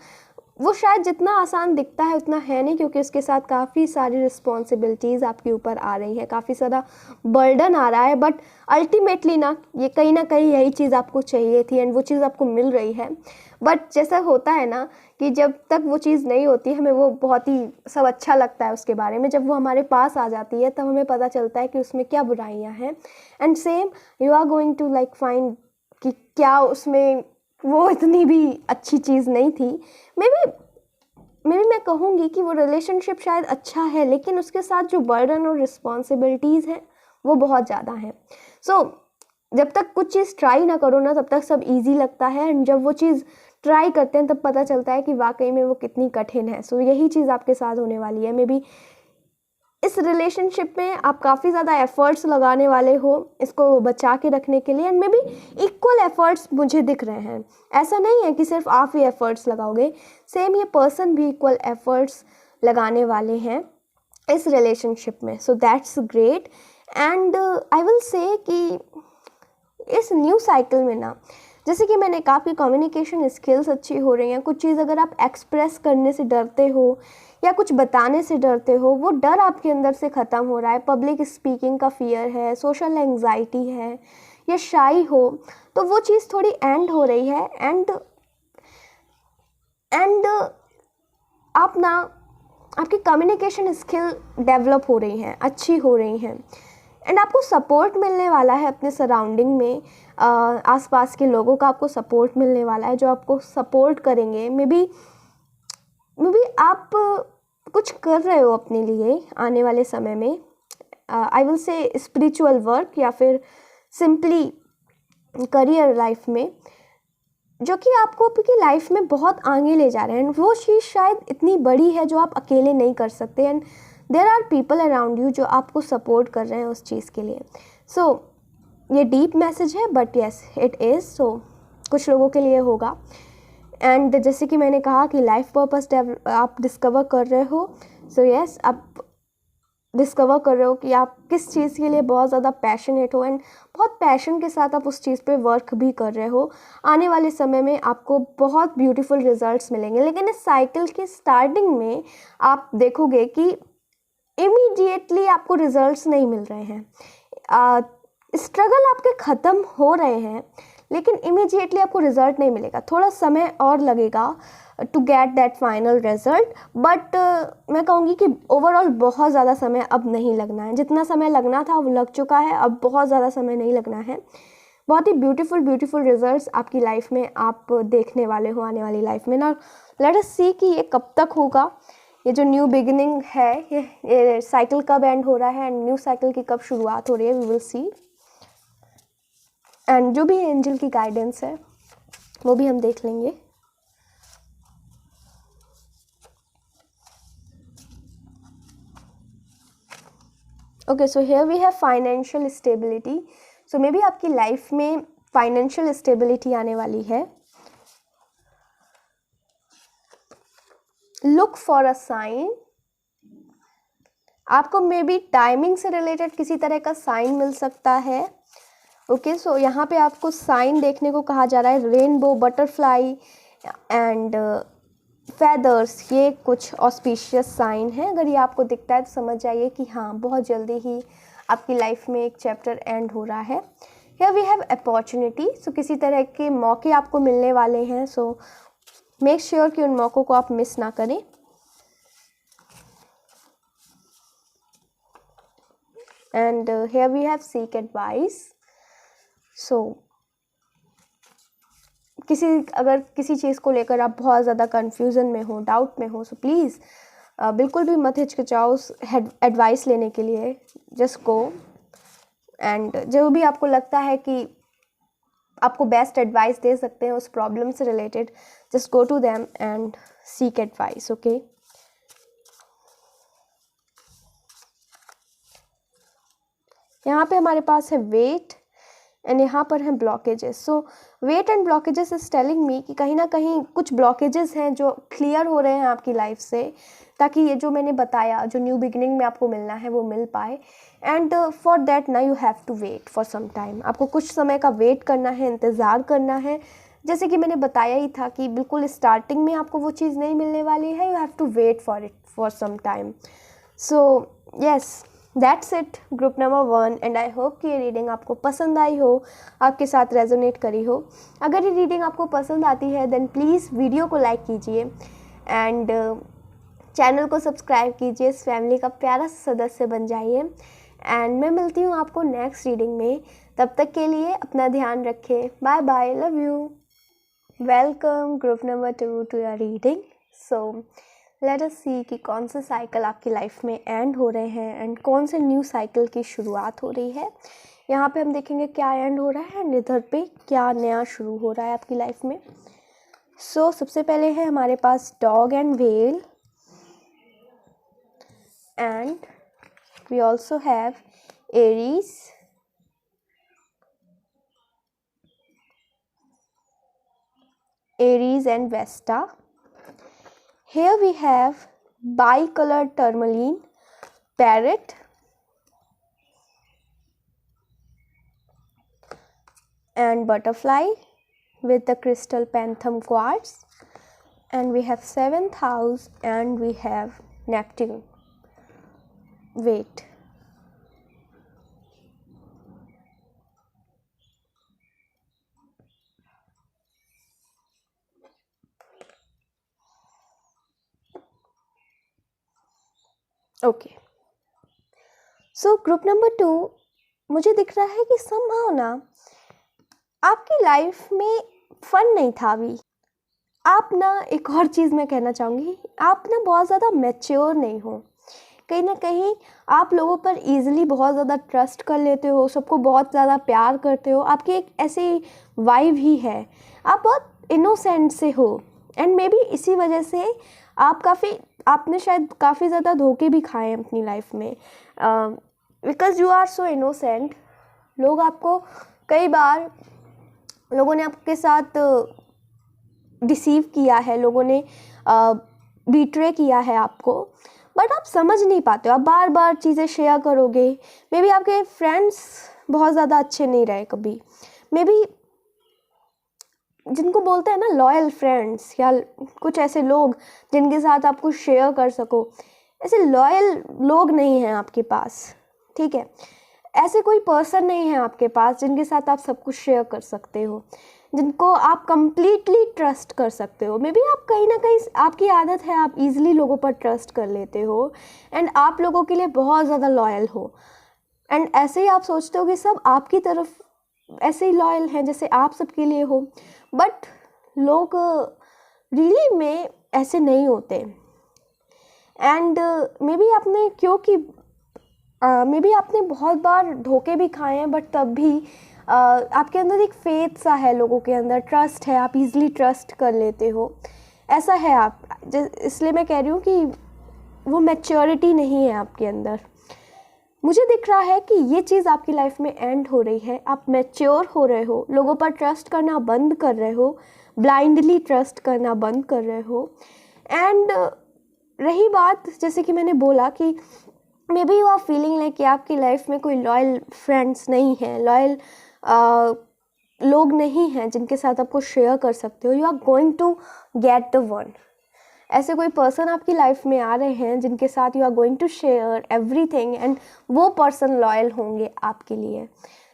वो शायद जितना आसान दिखता है उतना है नहीं, क्योंकि उसके साथ काफ़ी सारी रिस्पॉन्सिबिलिटीज़ आपके ऊपर आ रही हैं, काफ़ी ज़्यादा बर्डन आ रहा है, बट अल्टीमेटली ना कहीं यही चीज़ आपको चाहिए थी, एंड वो चीज़ आपको मिल रही है। बट जैसा होता है ना कि जब तक वो चीज़ नहीं होती हमें वो बहुत ही सब अच्छा लगता है उसके बारे में, जब वो हमारे पास आ जाती है तब हमें पता चलता है कि उसमें क्या बुराइयाँ हैं। And same you are going to like find कि क्या उसमें वो इतनी भी अच्छी चीज़ नहीं थी। मे बी मैं कहूँगी कि वो रिलेशनशिप शायद अच्छा है, लेकिन उसके साथ जो बर्डन और रिस्पॉन्सिबिलिटीज़ हैं वो बहुत ज़्यादा हैं। सो जब तक कुछ चीज़ ट्राई ना करो ना तब तक सब इजी लगता है, एंड जब वो चीज़ ट्राई करते हैं तब पता चलता है कि वाकई में वो कितनी कठिन है। सो यही चीज़ आपके साथ होने वाली है। मे बी इस रिलेशनशिप में आप काफ़ी ज़्यादा एफ़र्ट्स लगाने वाले हो इसको बचा के रखने के लिए, and may be equal efforts मुझे दिख रहे हैं। ऐसा नहीं है कि सिर्फ आप ही एफ़र्ट्स लगाओगे, सेम ये पर्सन भी इक्वल एफ़र्ट्स लगाने वाले हैं इस रिलेशनशिप में। So that's great. And I will say कि इस न्यू साइकिल में ना, जैसे कि मैंने कहा, आपकी कम्युनिकेशन स्किल्स अच्छी हो रही हैं। कुछ चीज़ अगर आप एक्सप्रेस करने से डरते हो या कुछ बताने से डरते हो, वो डर आपके अंदर से ख़त्म हो रहा है। पब्लिक स्पीकिंग का फियर है, सोशल एंग्जाइटी है या शाई हो, तो वो चीज़ थोड़ी एंड हो रही है। एंड आप ना, आपकी कम्युनिकेशन स्किल डेवलप हो रही हैं, अच्छी हो रही हैं। एंड आपको सपोर्ट मिलने वाला है अपने सराउंडिंग में, आसपास के लोगों का आपको सपोर्ट मिलने वाला है जो आपको सपोर्ट करेंगे। मे बी आप कुछ कर रहे हो अपने लिए आने वाले समय में, आई विल से स्पिरिचुअल वर्क या फिर सिंपली करियर लाइफ में, जो कि आपको आपकी लाइफ में बहुत आगे ले जा रहे हैं। वो चीज़ शायद इतनी बड़ी है जो आप अकेले नहीं कर सकते। And there are people around you जो आपको सपोर्ट कर रहे हैं उस चीज़ के लिए। सो ये डीप मैसेज है, बट येस इट इज़। सो कुछ लोगों के लिए होगा। एंड जैसे कि मैंने कहा कि लाइफ पर्पस आप डिस्कवर कर रहे हो। सो येस, आप डिस्कवर कर रहे हो कि आप किस चीज़ के लिए बहुत ज़्यादा पैशनेट हो, एंड बहुत पैशन के साथ आप उस चीज़ पे वर्क भी कर रहे हो। आने वाले समय में आपको बहुत ब्यूटीफुल रिजल्ट्स मिलेंगे। लेकिन इस साइकिल के स्टार्टिंग में आप देखोगे कि इमीडिएटली आपको रिजल्ट्स नहीं मिल रहे हैं। स्ट्रगल आपके ख़त्म हो रहे हैं, लेकिन इमीडिएटली आपको रिज़ल्ट नहीं मिलेगा। थोड़ा समय और लगेगा to get that final result. But मैं कहूँगी कि ओवरऑल बहुत ज़्यादा समय अब नहीं लगना है। जितना समय लगना था वो लग चुका है, अब बहुत ज़्यादा समय नहीं लगना है। बहुत ही ब्यूटीफुल रिजल्ट्स आपकी लाइफ में आप देखने वाले हो आने वाली लाइफ में ना। लेट अस सी कि ये कब तक होगा। ये जो न्यू बिगिनिंग है, ये साइकिल कब एंड हो रहा है एंड न्यू साइकिल की कब शुरुआत हो रही है, वी विल सी। एंड जो भी एंजल की गाइडेंस है वो भी हम देख लेंगे। Okay, so here we have financial stability. So maybe आपकी लाइफ में फाइनेंशियल स्टेबिलिटी आने वाली है। Look for a sign. आपको मे बी टाइमिंग से रिलेटेड किसी तरह का साइन मिल सकता है। ओके, सो यहाँ पे आपको साइन देखने को कहा जा रहा है, रेनबो, बटरफ्लाई एंड फेदर्स। ये कुछ ऑस्पिशियस साइन है। अगर ये आपको दिखता है तो समझ जाइए कि हाँ, बहुत जल्दी ही आपकी लाइफ में एक चैप्टर एंड हो रहा है। Here we have opportunity. So किसी तरह के मौके आपको मिलने वाले हैं। सो मेक श्योर कि उन मौक़ों को आप मिस ना करें। And here we have seek advice. So अगर किसी चीज़ को लेकर आप बहुत ज़्यादा कन्फ्यूज़न में हो, डाउट में हो, सो प्लीज़ बिल्कुल भी मत हिचकिचाओ उस एडवाइस लेने के लिए। जस्ट गो, एंड जो भी आपको लगता है कि आपको बेस्ट एडवाइस दे सकते हैं उस प्रॉब्लम से related, just go to them and seek advice. Okay, यहाँ पे हमारे पास है वेट एंड यहाँ पर हैं blockages. So wait and blockages is telling me कि कहीं ना कहीं कुछ ब्लॉकेजेस हैं जो क्लियर हो रहे हैं आपकी लाइफ से, ताकि ये जो मैंने बताया, जो न्यू बिगिनिंग में आपको मिलना है वो मिल पाए। एंड फॉर देट ना you have to wait for some time. आपको कुछ समय का वेट करना है, इंतज़ार करना है। जैसे कि मैंने बताया ही था कि बिल्कुल स्टार्टिंग में आपको वो चीज़ नहीं मिलने वाली है। You have to wait for it for some time. So yes, that's it, group number 1। And I hope कि ये रीडिंग आपको पसंद आई हो, आपके साथ रेजोनेट करी हो। अगर ये रीडिंग आपको पसंद आती है देन प्लीज़ वीडियो को लाइक कीजिए एंड चैनल को सब्सक्राइब कीजिए। इस फैमिली का प्यारा सा सदस्य बन जाइए। एंड मैं मिलती हूँ आपको नेक्स्ट रीडिंग में। तब तक के लिए अपना ध्यान रखें। Bye bye, love you. Welcome group number 2 to your reading. So let us see कि कौन से साइकिल आपकी लाइफ में एंड हो रहे हैं एंड कौन से न्यू साइकिल की शुरुआत हो रही है। यहाँ पे हम देखेंगे क्या एंड हो रहा है एंड इधर पे क्या नया शुरू हो रहा है आपकी लाइफ में। सो सबसे पहले है हमारे पास dog and whale, and we also have Aries, Aries and Vesta. Here we have bicolored tourmaline, parrot, and butterfly with the crystal phantom quartz, and we have seventh house, and we have Neptune. Wait, okay, so group number 2 मुझे दिख रहा है कि somehow ना आपकी life में fun नहीं था अभी। आप ना, एक और चीज़ मैं कहना चाहूँगी, आप ना बहुत ज़्यादा मैच्योर नहीं हो। कहीं ना कहीं आप लोगों पर ईजिली बहुत ज़्यादा ट्रस्ट कर लेते हो, सबको बहुत ज़्यादा प्यार करते हो, आपकी एक ऐसी वाइब ही है, आप बहुत इनोसेंट से हो। एंड मे बी इसी वजह से आपने शायद काफ़ी ज़्यादा धोखे भी खाए हैं अपनी लाइफ में, because you are so innocent. लोगों ने आपके साथ डिसीव किया है, लोगों ने बीट्रे किया है आपको, बट आप समझ नहीं पाते हो। आप बार बार चीज़ें शेयर करोगे, मे बी आपके फ्रेंड्स बहुत ज़्यादा अच्छे नहीं रहे कभी, मे बी जिनको बोलते हैं ना लॉयल फ्रेंड्स, या कुछ ऐसे लोग जिनके साथ आप कुछ शेयर कर सको, ऐसे लॉयल लोग नहीं हैं आपके पास, ठीक है। ऐसे कोई पर्सन नहीं है आपके पास जिनके साथ आप सब कुछ शेयर कर सकते हो, जिनको आप कंप्लीटली ट्रस्ट कर सकते हो। मे बी आप कहीं ना कहीं, आपकी आदत है, आप इजीली लोगों पर ट्रस्ट कर लेते हो एंड आप लोगों के लिए बहुत ज़्यादा लॉयल हो, एंड ऐसे ही आप सोचते हो कि सब आपकी तरफ ऐसे ही लॉयल हैं जैसे आप सबके लिए हो, बट लोग रियली में ऐसे नहीं होते। एंड मे बी आपने बहुत बार धोखे भी खाए हैं, बट तब भी आपके अंदर एक फेथ सा है, लोगों के अंदर ट्रस्ट है, आप इजीली ट्रस्ट कर लेते हो, ऐसा है आप। इसलिए मैं कह रही हूँ कि वो मैच्योरिटी नहीं है आपके अंदर। मुझे दिख रहा है कि ये चीज़ आपकी लाइफ में एंड हो रही है, आप मैच्योर हो रहे हो, लोगों पर ट्रस्ट करना बंद कर रहे हो, ब्लाइंडली ट्रस्ट करना बंद कर रहे हो। एंड रही बात, जैसे कि मैंने बोला कि maybe you are feeling like कि आपकी लाइफ में कोई लॉयल फ्रेंड्स नहीं हैं, लॉयल लोग नहीं हैं जिनके साथ आपको शेयर कर सकते हो। You are going to get the one. ऐसे कोई पर्सन आपकी लाइफ में आ रहे हैं जिनके साथ you are going to share everything, and वो पर्सन लॉयल होंगे आपके लिए।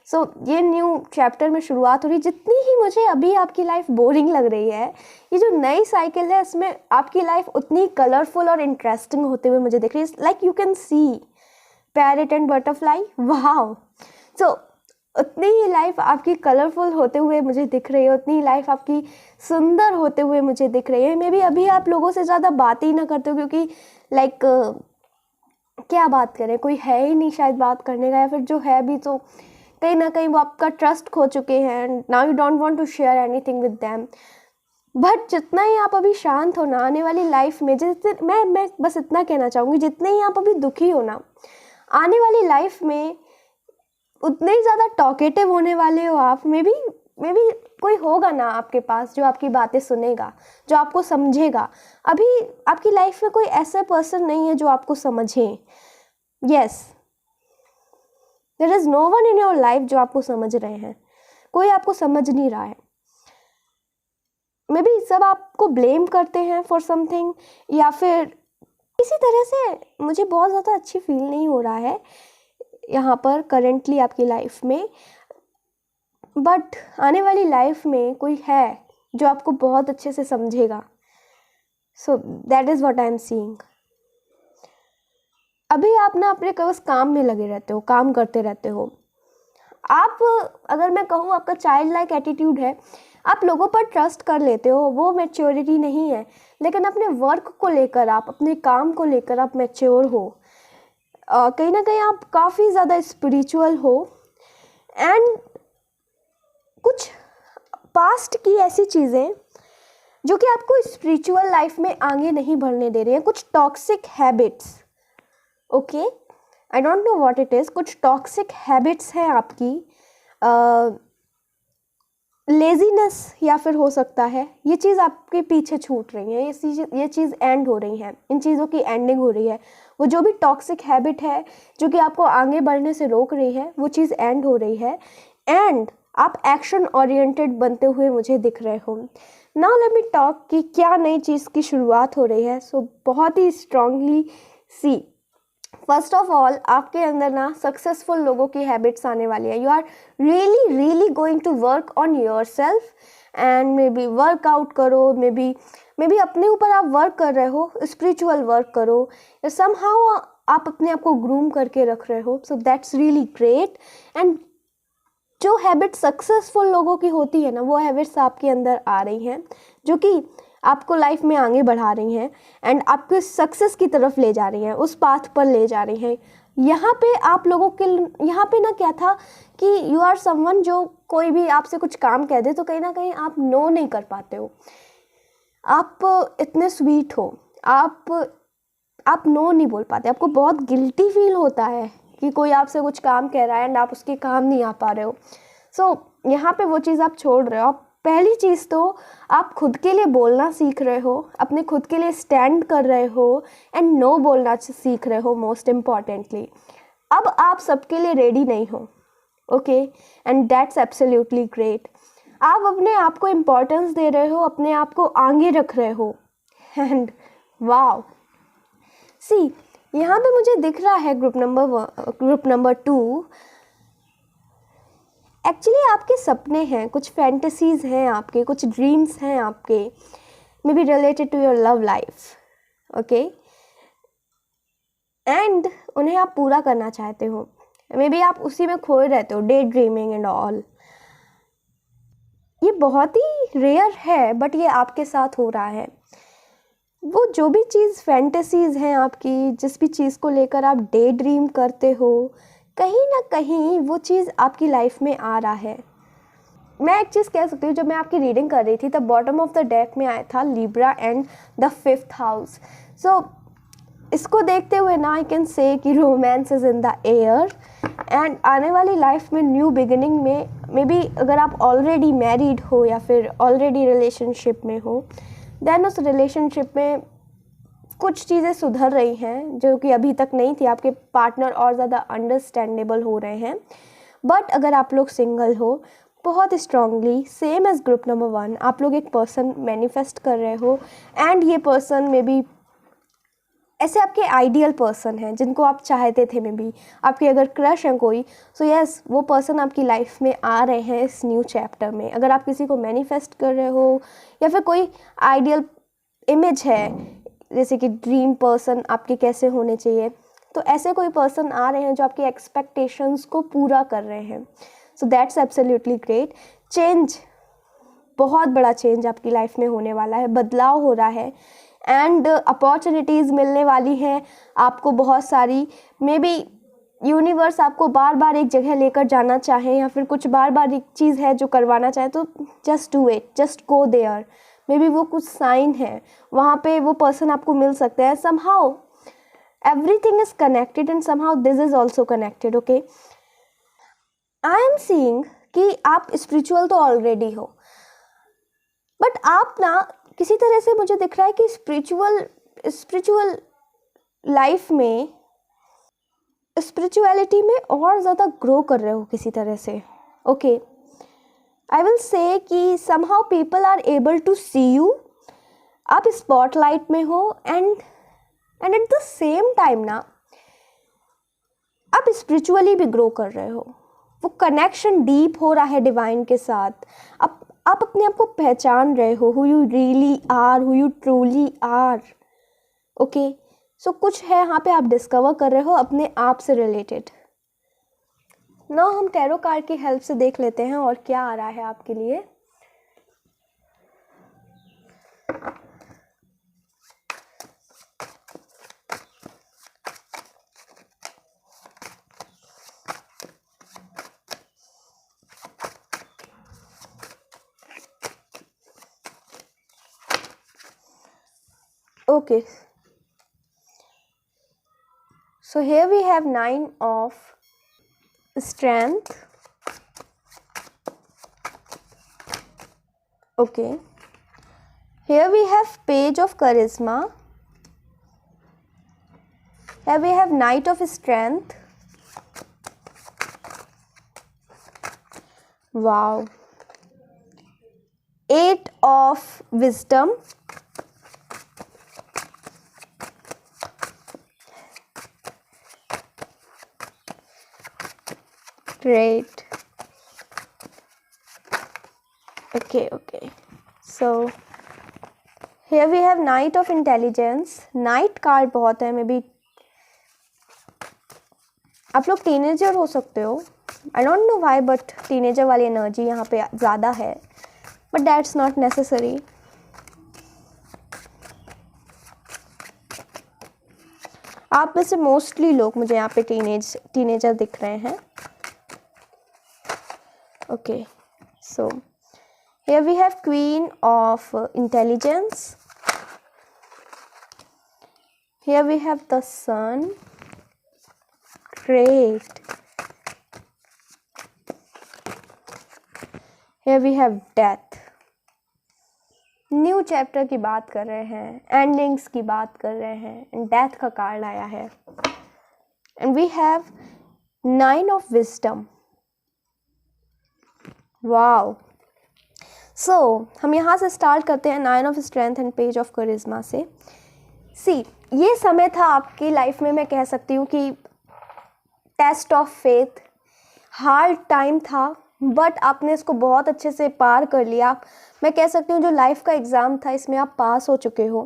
सो ये न्यू चैप्टर में शुरुआत हो रही। जितनी ही मुझे अभी आपकी लाइफ बोरिंग लग रही है, ये जो नई साइकिल है इसमें आपकी लाइफ उतनी कलरफुल और इंटरेस्टिंग होते हुए मुझे दिख रही है। Like you can see parrot and butterfly, wow. So उतनी ही लाइफ आपकी कलरफुल होते हुए मुझे दिख रही है, उतनी ही लाइफ आपकी सुंदर होते हुए मुझे दिख रही है। मे बी अभी आप लोगों से ज़्यादा बात ही ना करते हो, क्योंकि लाइक क्या बात करें, कोई है ही नहीं शायद बात करने का, या फिर जो है भी तो कहीं ना कहीं वो आपका ट्रस्ट खो चुके हैं। Now you don't want to share anything with them. But जितना ही आप अभी शांत हो ना, आने वाली लाइफ में जितने मैं बस इतना कहना चाहूँगी, जितने ही आप अभी दुखी हो ना, आने वाली लाइफ में उतने ही ज़्यादा टॉकेटिव होने वाले हो आप। मे बी कोई होगा ना आपके पास जो आपकी बातें सुनेगा, जो आपको समझेगा। अभी आपकी लाइफ में कोई ऐसा पर्सन नहीं है जो आपको समझे। Yes, there is no one in your life जो आपको समझ रहे हैं, कोई आपको समझ नहीं रहा है। मे बी सब आपको ब्लेम करते हैं फॉर समथिंग, या फिर किसी तरह से मुझे बहुत ज़्यादा अच्छी फील नहीं हो रहा है यहाँ पर करेंटली आपकी लाइफ में। बट आने वाली लाइफ में कोई है जो आपको बहुत अच्छे से समझेगा। So that is what I am seeing. अभी आप ना अपने बस काम में लगे रहते हो, काम करते रहते हो आप। अगर मैं कहूँ, आपका चाइल्ड लाइक एटीट्यूड है, आप लोगों पर ट्रस्ट कर लेते हो, वो मैच्योरिटी नहीं है। लेकिन अपने वर्क को लेकर, आप अपने काम को लेकर आप मैच्योर हो। कहीं ना कहीं आप काफ़ी ज़्यादा स्पिरिचुअल हो। एंड कुछ पास्ट की ऐसी चीज़ें जो कि आपको स्पिरिचुअल लाइफ में आगे नहीं बढ़ने दे रही हैं, कुछ toxic habits, okay, I don't know what it is, कुछ टॉक्सिक हैबिट्स हैं आपकी, लेजीनेस या फिर हो सकता है ये चीज़ आपके पीछे छूट रही है, ये चीज़ एंड हो रही है, इन चीज़ों की एंडिंग हो रही है। वो जो भी टॉक्सिक हैबिट है जो कि आपको आगे बढ़ने से रोक रही है, वो चीज़ एंड हो रही है एंड आप एक्शन ओरिएंटेड बनते हुए मुझे दिख रहे हो। नाउ लेट मी टॉक कि क्या नई चीज़ की शुरुआत हो रही है। सो बहुत ही strongly see, first of all आपके अंदर ना सक्सेसफुल लोगों की हैबिट्स आने वाली है। You are really really going to work on yourself and maybe workout करो, मे बी अपने ऊपर आप वर्क कर रहे हो, स्पिरिचुअल वर्क करो, या समहाउ आप अपने आप को ग्रूम करके रख रहे हो। सो दैट्स रियली ग्रेट। एंड जो हैबिट सक्सेसफुल लोगों की होती है ना, वो हैबिट्स आपके अंदर आ रही हैं जो कि आपको लाइफ में आगे बढ़ा रही हैं एंड आपको सक्सेस की तरफ ले जा रही हैं, उस पाथ पर ले जा रही हैं। यहाँ पे आप लोगों के, यहाँ पे ना क्या था कि यू आर समवन जो कोई भी आपसे कुछ काम कह दे तो कहीं ना कहीं आप नो नहीं कर पाते हो। आप इतने स्वीट हो, आप नो नहीं बोल पाते, आपको बहुत गिल्टी फील होता है कि कोई आपसे कुछ काम कह रहा है एंड आप उसके काम नहीं आ पा रहे हो। सो यहाँ पे वो चीज़ आप छोड़ रहे हो। आप पहली चीज़ तो आप खुद के लिए बोलना सीख रहे हो, अपने खुद के लिए स्टैंड कर रहे हो एंड नो बोलना सीख रहे हो मोस्ट इम्पॉर्टेंटली। अब आप सबके लिए रेडी नहीं हो, okay, and that's absolutely great. आप अपने आप को इम्पोर्टेंस दे रहे हो, अपने आप को आगे रख रहे हो एंड वाओ। सी, यहाँ पे मुझे दिख रहा है ग्रुप नंबर 2, एक्चुअली आपके सपने हैं, कुछ फैंटेसीज़ हैं आपके, कुछ ड्रीम्स हैं आपके, maybe related to your love life, okay, and उन्हें आप पूरा करना चाहते हो। मे बी आप उसी में खोए रहते हो, डे ड्रीमिंग एंड ऑल। ये बहुत ही रेयर है बट ये आपके साथ हो रहा है। वो जो भी चीज़ फैंटेसीज़ हैं आपकी, जिस भी चीज़ को लेकर आप डे ड्रीम करते हो, कहीं ना कहीं वो चीज़ आपकी लाइफ में आ रहा है। मैं एक चीज़ कह सकती हूँ, जब मैं आपकी रीडिंग कर रही थी तब बॉटम ऑफ द डेक में आया था Libra and the 5th house. So इसको देखते हुए ना आई कैन से कि romance is in the air and आने वाली लाइफ में न्यू बिगिनिंग में मे बी अगर आप ऑलरेडी मैरिड हो या फिर ऑलरेडी रिलेशनशिप में हो, देन उस रिलेशनशिप में कुछ चीज़ें सुधर रही हैं जो कि अभी तक नहीं थी। आपके पार्टनर और ज़्यादा अंडरस्टैंडेबल हो रहे हैं। बट अगर आप लोग सिंगल हो, बहुत strongly same age group number 1 आप लोग एक पर्सन मैनिफेस्ट कर रहे हो एंड ये पर्सन मे बी ऐसे आपके आइडियल पर्सन हैं जिनको आप चाहते थे। मे बी आपके अगर क्रश हैं कोई, सो यस वो पर्सन आपकी लाइफ में आ रहे हैं इस न्यू चैप्टर में। अगर आप किसी को मैनिफेस्ट कर रहे हो या फिर कोई आइडियल इमेज है, जैसे कि ड्रीम पर्सन आपके कैसे होने चाहिए, तो ऐसे कोई पर्सन आ रहे हैं जो आपकी एक्सपेक्टेशंस को पूरा कर रहे हैं। So that's absolutely great. Change, बहुत बड़ा चेंज आपकी लाइफ में होने वाला है, बदलाव हो रहा है एंड अपॉर्चुनिटीज़ मिलने वाली हैं आपको बहुत सारी। मे बी यूनिवर्स आपको बार बार एक जगह लेकर जाना चाहे या फिर कुछ बार बार एक चीज़ है जो करवाना चाहे, तो just do it, just go there. Maybe वो कुछ साइन है, वहाँ पे वो पर्सन आपको मिल सकते हैं। Somehow everything is connected and somehow this is also connected, okay. I am seeing कि आप स्पिरिचुअल तो ऑलरेडी हो, बट आप ना किसी तरह से मुझे दिख रहा है कि स्पिरिचुअल लाइफ में, स्पिरिचुअलिटी में और ज़्यादा ग्रो कर रहे हो किसी तरह से, ओके। आई विल से कि somehow people are able to see you, आप स्पॉटलाइट में हो and at the same time ना आप स्पिरिचुअली भी ग्रो कर रहे हो। वो कनेक्शन डीप हो रहा है डिवाइन के साथ। आप अपने आप को पहचान रहे हो, who you really are, who you truly are, okay. So कुछ है यहाँ पे आप डिस्कवर कर रहे हो अपने आप से रिलेटेड। ना हम टैरो कार्ड की हेल्प से देख लेते हैं और क्या आ रहा है आपके लिए। Okay, so here we have 9 of strength, okay. Here we have page of charisma, Here we have Knight of Strength. Wow. Eight of Wisdom. Great. Okay. So here we have Knight of Intelligence. Knight card बहुत है, may be आप लोग teenager हो सकते हो. I don't know why, but teenager वाली energy यहाँ पे ज़्यादा है, बट दैट्स नॉट नेसेसरी. आप में से मोस्टली लोग मुझे यहाँ पे टीनेजर दिख रहे हैं. Okay, so here we have Queen of Intelligence. Here we have the Sun. Great. Here we have Death. New chapter की बात कर रहे हैं, एंडिंग्स की बात कर रहे हैं, एंड डेथ का कार्ड आया है. And we have 9 of Wisdom. Wow. So हम यहाँ से स्टार्ट करते हैं 9 of Strength and page of charisma से. सी, ये समय था आपकी लाइफ में, मैं कह सकती हूँ कि test of faith. Hard time था, बट आपने इसको बहुत अच्छे से पार कर लिया. मैं कह सकती हूँ जो लाइफ का एग्ज़ाम था, इसमें आप पास हो चुके हो.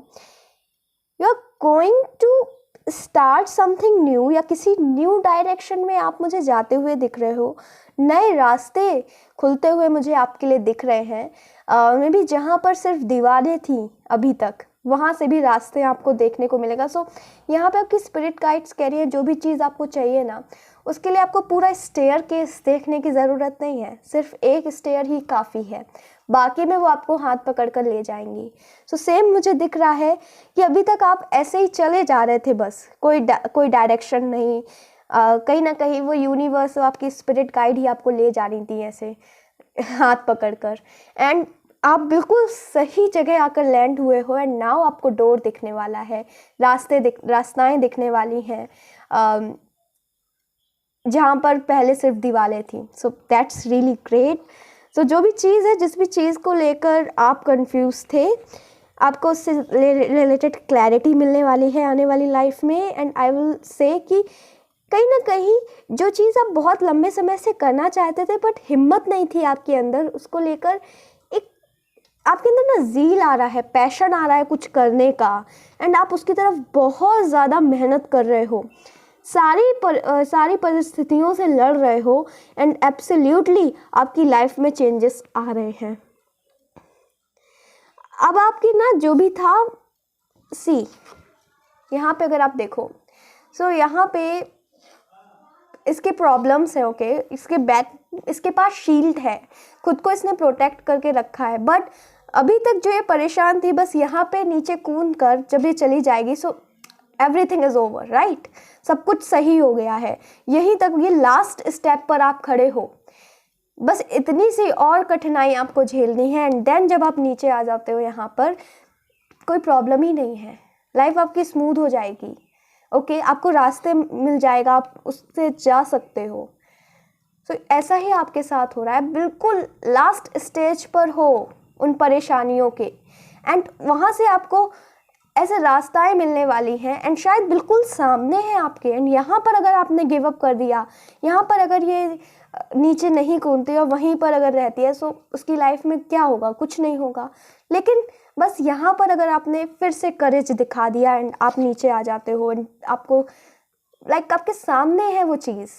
You are going to start something new, या किसी न्यू डायरेक्शन में आप मुझे जाते हुए दिख रहे हो. नए रास्ते खुलते हुए मुझे आपके लिए दिख रहे हैं. मे बी जहाँ पर सिर्फ दीवारें थी अभी तक, वहाँ से भी रास्ते आपको देखने को मिलेगा. सो यहाँ पे आपकी स्पिरिट गाइड्स कह रही है जो भी चीज़ आपको चाहिए ना, उसके लिए आपको पूरा स्टेयर केस देखने की ज़रूरत नहीं है. सिर्फ एक स्टेयर ही काफ़ी है, बाकी में वो आपको हाथ पकड़ कर ले जाएंगी. सो सेम मुझे दिख रहा है कि अभी तक आप ऐसे ही चले जा रहे थे, बस कोई डायरेक्शन नहीं. कहीं ना कहीं वो यूनिवर्स, आपकी स्पिरिट गाइड ही आपको ले जा रही थी ऐसे हाथ पकड़ कर. एंड आप बिल्कुल सही जगह आकर लैंड हुए हो. एंड नाउ आपको डोर दिखने वाला है, रास्ताएं दिखने वाली हैं जहाँ पर पहले सिर्फ दीवारें थी. So that's really great. So जो भी चीज़ है, जिस भी चीज़ को लेकर आप कंफ्यूज थे, आपको उससे रिलेटेड क्लैरिटी मिलने वाली है आने वाली लाइफ में. एंड आई विल से कि कहीं ना कहीं जो चीज़ आप बहुत लंबे समय से करना चाहते थे बट हिम्मत नहीं थी आपके अंदर, उसको लेकर एक आपके अंदर ना ज़ील आ रहा है, पैशन आ रहा है कुछ करने का. एंड आप उसकी तरफ बहुत ज़्यादा मेहनत कर रहे हो, सारी परिस्थितियों से लड़ रहे हो. एंड एब्सोल्युटली आपकी लाइफ में चेंजेस आ रहे हैं. अब आपकी ना जो भी था, सी यहाँ पे अगर आप देखो, सो यहाँ पे इसके प्रॉब्लम्स है. ओके, इसके पास शील्ड है, खुद को इसने प्रोटेक्ट करके रखा है. बट अभी तक जो ये परेशान थी, बस यहाँ पे नीचे कूद कर जब ये चली जाएगी, so everything is over, right. सब कुछ सही हो गया है. यहीं तक, ये लास्ट स्टेप पर आप खड़े हो. बस इतनी सी और कठिनाई आपको झेलनी है. एंड देन जब आप नीचे आ जाते हो, यहाँ पर कोई प्रॉब्लम ही नहीं है, लाइफ आपकी स्मूथ हो जाएगी. ओके, आपको रास्ते मिल जाएगा, आप उससे जा सकते हो. सो ऐसा ही आपके साथ हो रहा है. बिल्कुल लास्ट स्टेज पर हो उन परेशानियों के. एंड वहाँ से आपको ऐसे रास्ताएं मिलने वाली हैं, एंड शायद बिल्कुल सामने है आपके. एंड यहाँ पर अगर आपने गिव अप कर दिया, यहाँ पर अगर ये नीचे नहीं कूदती और वहीं पर अगर रहती है, सो उसकी लाइफ में क्या होगा? कुछ नहीं होगा. लेकिन बस यहाँ पर अगर आपने फिर से करेज दिखा दिया एंड आप नीचे आ जाते हो, एंड आपको आपके सामने है वो चीज़,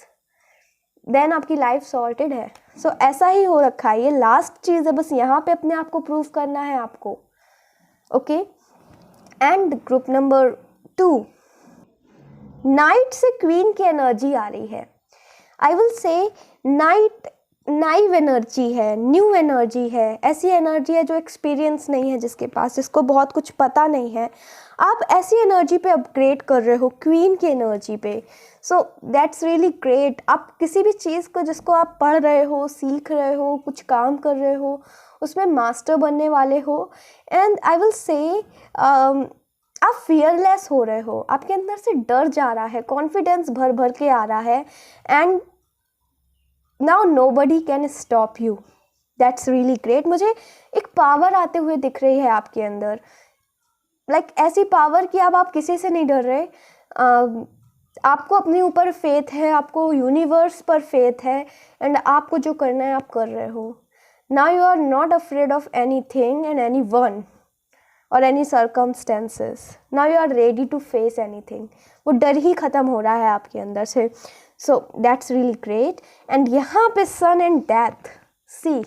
देन आपकी लाइफ सॉर्टेड है. सो ऐसा ही हो रखा है. ये लास्ट चीज़ है, बस यहाँ पे अपने आप को प्रूव करना है आपको. Okay. And group number 2, night से क्वीन की एनर्जी आ रही है. आई विल से नाइट नाइव एनर्जी है, न्यू एनर्जी है. ऐसी एनर्जी है जो एक्सपीरियंस नहीं है जिसके पास, जिसको बहुत कुछ पता नहीं है. आप ऐसी एनर्जी पे अपग्रेड कर रहे हो, क्वीन की एनर्जी पे. सो दैट्स रियली ग्रेट. आप किसी भी चीज़ को, जिसको आप पढ़ रहे हो, सीख रहे हो, कुछ काम कर रहे हो, उसमें मास्टर बनने वाले हो. एंड आई विल से आप फियरलेस हो रहे हो, आपके अंदर से डर जा रहा है, कॉन्फिडेंस भर भर के आ रहा है, and now nobody can stop you. That's really great. मुझे एक पावर आते हुए दिख रही है आपके अंदर, ऐसी पावर कि अब आप किसी से नहीं डर रहे। आपको अपने ऊपर फेथ है, आपको यूनिवर्स पर फेथ है, एंड आपको जो करना है आप कर रहे हो। Now you are not afraid of anything and anyone और any circumstances. Now you are ready to face anything. वो डर ही ख़त्म हो रहा है आपके अंदर से। So that's really great. And यहाँ पे sun and death, see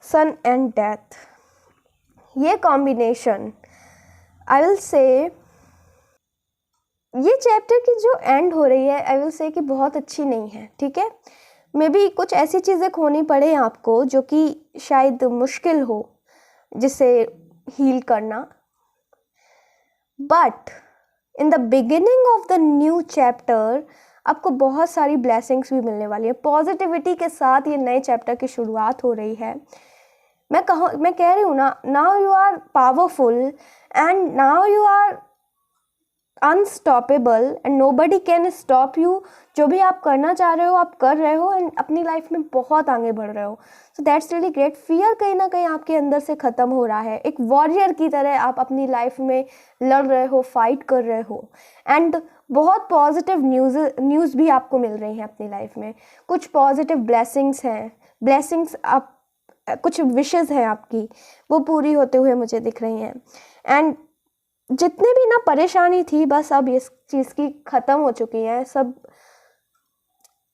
sun and death, ये कॉम्बिनेशन आई विल से, ये चैप्टर की जो एंड हो रही है आई विल से कि बहुत अच्छी नहीं है। ठीक है, मे बी कुछ ऐसी चीज़ें खोनी पड़े आपको जो कि शायद मुश्किल हो जिसे हील करना, but in the beginning of the new chapter आपको बहुत सारी ब्लेसिंग्स भी मिलने वाली है। पॉजिटिविटी के साथ ये नए चैप्टर की शुरुआत हो रही है। मैं कह रही हूँ ना, now you are powerful and now you are unstoppable and nobody can stop you. जो भी आप करना चाह रहे हो आप कर रहे हो, एंड अपनी लाइफ में बहुत आगे बढ़ रहे हो। सो दैट्स रियली ग्रेट। फियर कहीं ना कहीं आपके अंदर से ख़त्म हो रहा है। एक वॉरियर की तरह आप अपनी लाइफ में लड़ रहे हो, फाइट कर रहे हो, एंड बहुत पॉजिटिव न्यूज़ भी आपको मिल रही हैं अपनी लाइफ में। कुछ पॉजिटिव ब्लेसिंग्स हैं, ब्लेसिंग्स आप, कुछ विशेज़ हैं आपकी, वो पूरी होते हुए मुझे दिख रही हैं। एंड जितने भी ना परेशानी थी, बस अब इस चीज़ की ख़त्म हो चुकी है सब।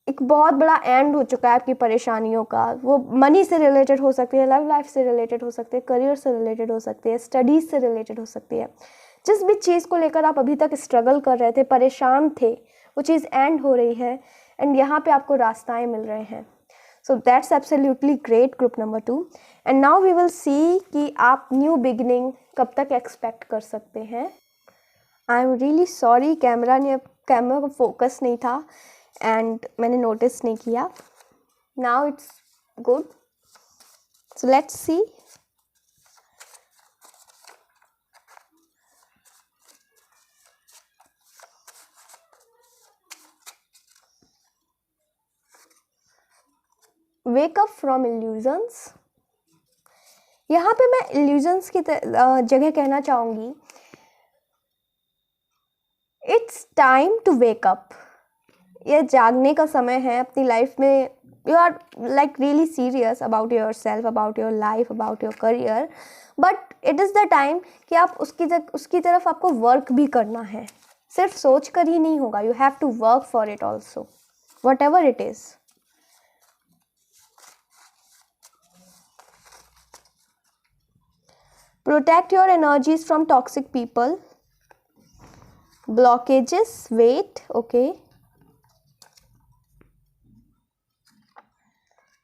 एक बहुत बड़ा एंड हो चुका है आपकी परेशानियों का। वो मनी से रिलेटेड हो सकती है, लव लाइफ से रिलेटेड हो सकती है, करियर से रिलेटेड हो सकती है, स्टडीज़ से रिलेटेड हो सकती है। जिस भी चीज़ को लेकर आप अभी तक स्ट्रगल कर रहे थे, परेशान थे, वो चीज़ एंड हो रही है, एंड यहाँ पे आपको रास्ताएं मिल रहे हैं। So that's absolutely great, group number 2। And now we will see कि आप न्यू बिगिनिंग कब तक एक्सपेक्ट कर सकते हैं। I am really sorry, camera का फोकस नहीं था एंड मैंने नोटिस नहीं किया। Now it's good, so let's see. Wake up from illusions. यहाँ पे मैं इल्यूजन्स की जगह कहना चाहूँगी, it's time to wake up. ये जागने का समय है अपनी लाइफ में। You are really serious about yourself, about your life, about your career, but it is the time कि आप उसकी तरफ आपको वर्क भी करना है। सिर्फ सोच कर ही नहीं होगा, you have to work for it also, whatever it is. Protect your energies from toxic people. Blockages, wait, okay.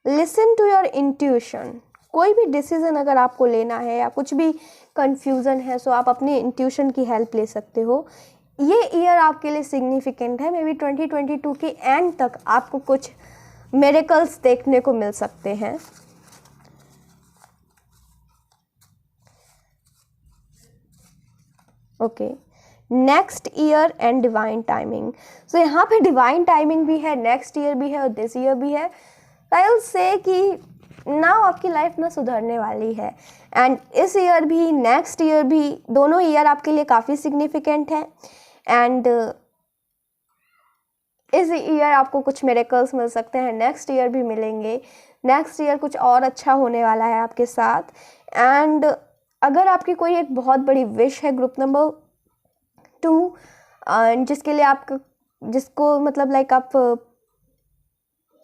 Listen to your intuition. कोई भी डिसीजन अगर आपको लेना है या कुछ भी कंफ्यूजन है, सो आप अपनी इंट्यूशन की हेल्प ले सकते हो। ये ईयर आपके लिए सिग्निफिकेंट है। मे बी 2022 के एंड तक आपको कुछ मिरेकल्स देखने को मिल सकते हैं। Okay, next year and divine timing. So यहाँ पे डिवाइन टाइमिंग भी है, नेक्स्ट ईयर भी है और दिस ईयर भी है। आई विल से कि नाउ आपकी लाइफ ना सुधरने वाली है, एंड इस ईयर भी नेक्स्ट ईयर भी, दोनों ईयर आपके लिए काफ़ी सिग्निफिकेंट है। एंड इस ईयर आपको कुछ मिरेकल्स मिल सकते हैं, नेक्स्ट ईयर भी मिलेंगे। नेक्स्ट ईयर कुछ और अच्छा होने वाला है आपके साथ। एंड अगर आपकी कोई एक बहुत बड़ी विश है, ग्रुप नंबर 2, जिसके लिए जिसको मतलब आप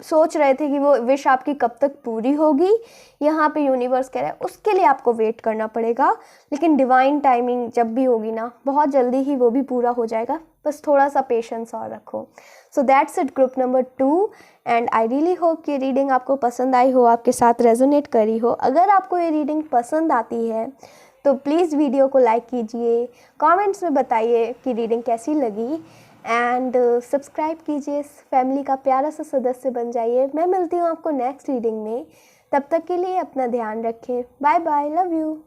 सोच रहे थे कि वो विश आपकी कब तक पूरी होगी, यहाँ पे यूनिवर्स कह रहा है उसके लिए आपको वेट करना पड़ेगा। लेकिन डिवाइन टाइमिंग जब भी होगी ना, बहुत जल्दी ही वो भी पूरा हो जाएगा। बस थोड़ा सा पेशेंस और रखो। So that's it, group number 2। And I really hope कि रीडिंग आपको पसंद आई हो, आपके साथ रेजोनेट करी हो। अगर आपको ये रीडिंग पसंद आती है तो प्लीज़ वीडियो को लाइक कीजिए, कमेंट्स में बताइए कि रीडिंग कैसी लगी, एंड सब्सक्राइब कीजिए, फैमिली का प्यारा सा सदस्य बन जाइए। मैं मिलती हूँ आपको नेक्स्ट रीडिंग में। तब तक के लिए अपना ध्यान रखें। Bye bye, love you.